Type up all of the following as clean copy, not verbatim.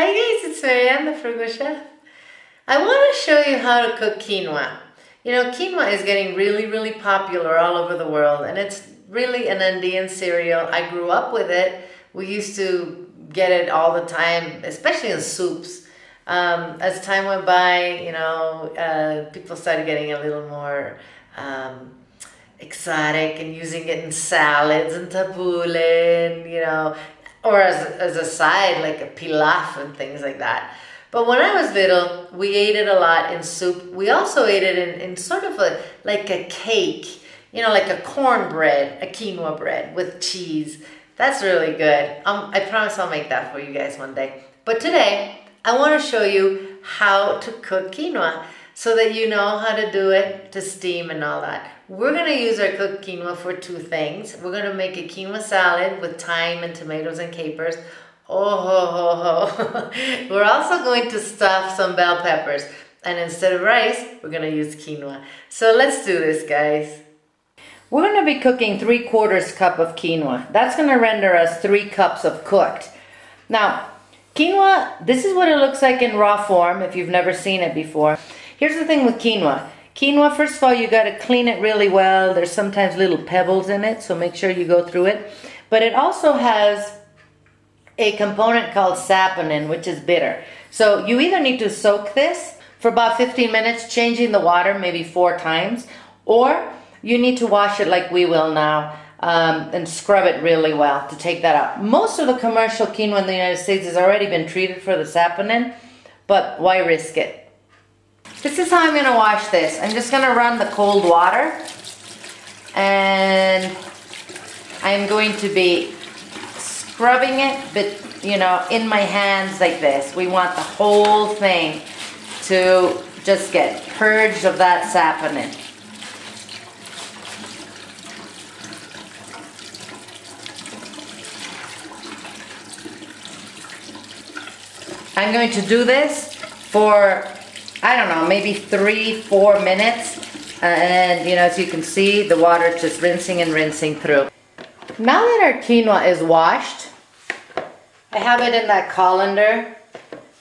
Hi guys, it's Marianne, the Frugal Chef. I want to show you how to cook quinoa. You know, quinoa is getting really popular all over the world, and it's really an Andean cereal. I grew up with it. We used to get it all the time, especially in soups. As time went by, you know, people started getting a little more exotic and using it in salads and tabbouleh, and, you know, or as a side, like a pilaf and things like that. But when I was little, we ate it a lot in soup. We also ate it in sort of like a cake, you know, like a cornbread, a quinoa bread with cheese. That's really good. I promise I'll make that for you guys one day. But today, I want to show you how to cook quinoa so that you know how to do it, to steam and all that. We're going to use our cooked quinoa for two things. We're going to make a quinoa salad with thyme and tomatoes and capers. Oh, ho, ho, ho. We're also going to stuff some bell peppers. And instead of rice, we're going to use quinoa. So let's do this, guys. We're going to be cooking 3/4 cup of quinoa. That's going to render us 3 cups of cooked. Now, quinoa, this is what it looks like in raw form if you've never seen it before. Here's the thing with quinoa. Quinoa, first of all, you got to clean it really well. There's sometimes little pebbles in it, so make sure you go through it. But it also has a component called saponin, which is bitter. So you either need to soak this for about 15 minutes, changing the water maybe 4 times, or you need to wash it like we will now and scrub it really well to take that out. Most of the commercial quinoa in the United States has already been treated for the saponin, but why risk it? This is how I'm going to wash this. I'm just going to run the cold water, and I'm going to be scrubbing it, but you know, in my hands like this. We want the whole thing to just get purged of that saponin. I'm going to do this for, I don't know, maybe 3-4 minutes. And you know, as you can see, the water just rinsing and rinsing through. Now that our quinoa is washed, I have it in that colander,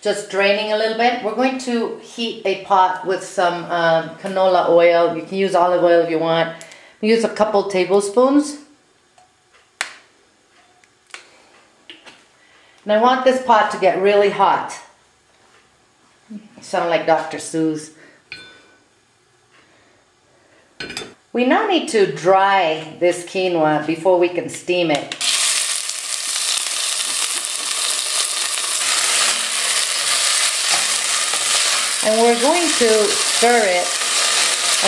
just draining a little bit. We're going to heat a pot with some canola oil. You can use olive oil if you want. Use a couple tablespoons. And I want this pot to get really hot. I sound like Dr. Seuss. We now need to dry this quinoa before we can steam it. And we're going to stir it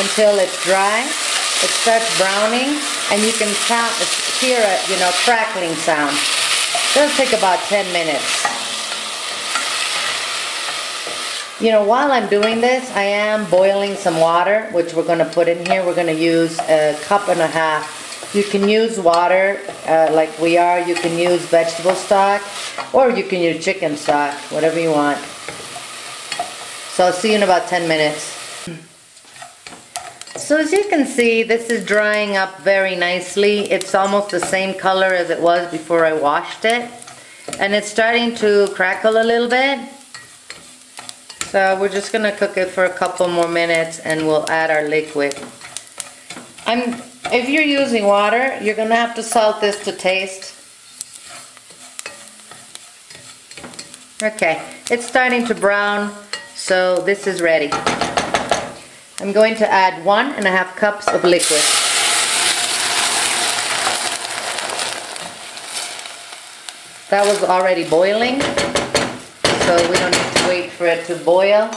until it's dry. It starts browning, and you can hear a, you know, crackling sound. It'll take about 10 minutes. You know, while I'm doing this, I am boiling some water, which we're going to put in here. We're going to use 1.5 cups. You can use water like we are. You can use vegetable stock, or you can use chicken stock, whatever you want. So I'll see you in about 10 minutes. So as you can see, this is drying up very nicely. It's almost the same color as it was before I washed it. And it's starting to crackle a little bit. So we're just going to cook it for a couple more minutes, and we'll add our liquid. If you're using water, you're going to have to salt this to taste. Okay, it's starting to brown, so this is ready. I'm going to add 1.5 cups of liquid. That was already boiling, so we don't need to wait for it to boil.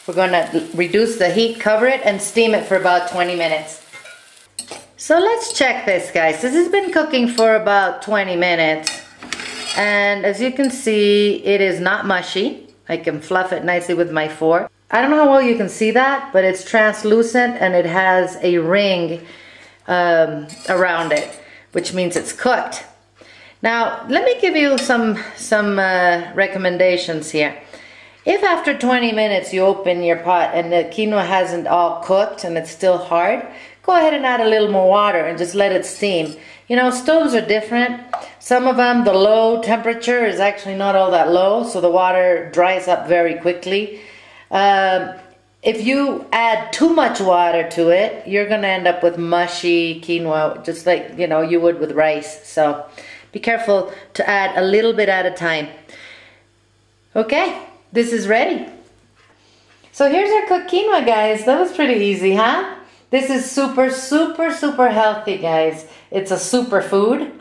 We're going to reduce the heat, cover it, and steam it for about 20 minutes. So let's check this, guys. This has been cooking for about 20 minutes. And as you can see, it is not mushy. I can fluff it nicely with my fork. I don't know how well you can see that, but it's translucent, and it has a ring around it, which means it's cooked. Now, let me give you some recommendations here. If after 20 minutes you open your pot and the quinoa hasn't all cooked and it's still hard, go ahead and add a little more water and just let it steam. You know, stoves are different. Some of them, the low temperature is actually not all that low, so the water dries up very quickly. If you add too much water to it, you're going to end up with mushy quinoa, just like, you know, you would with rice. So be careful to add a little bit at a time. Okay, this is ready. So here's our cooked quinoa, guys. That was pretty easy, huh? This is super, super, super healthy, guys. It's a superfood.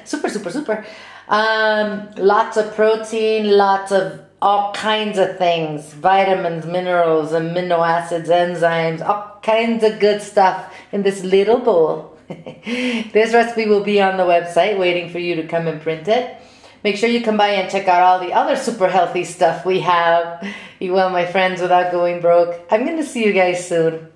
Super, super, super. Lots of protein, lots of all kinds of things. Vitamins, minerals, amino acids, enzymes, all kinds of good stuff in this little bowl. This recipe will be on the website waiting for you to come and print it. Make sure you come by and check out all the other super healthy stuff we have. Eat well, my friends, without going broke. I'm going to see you guys soon.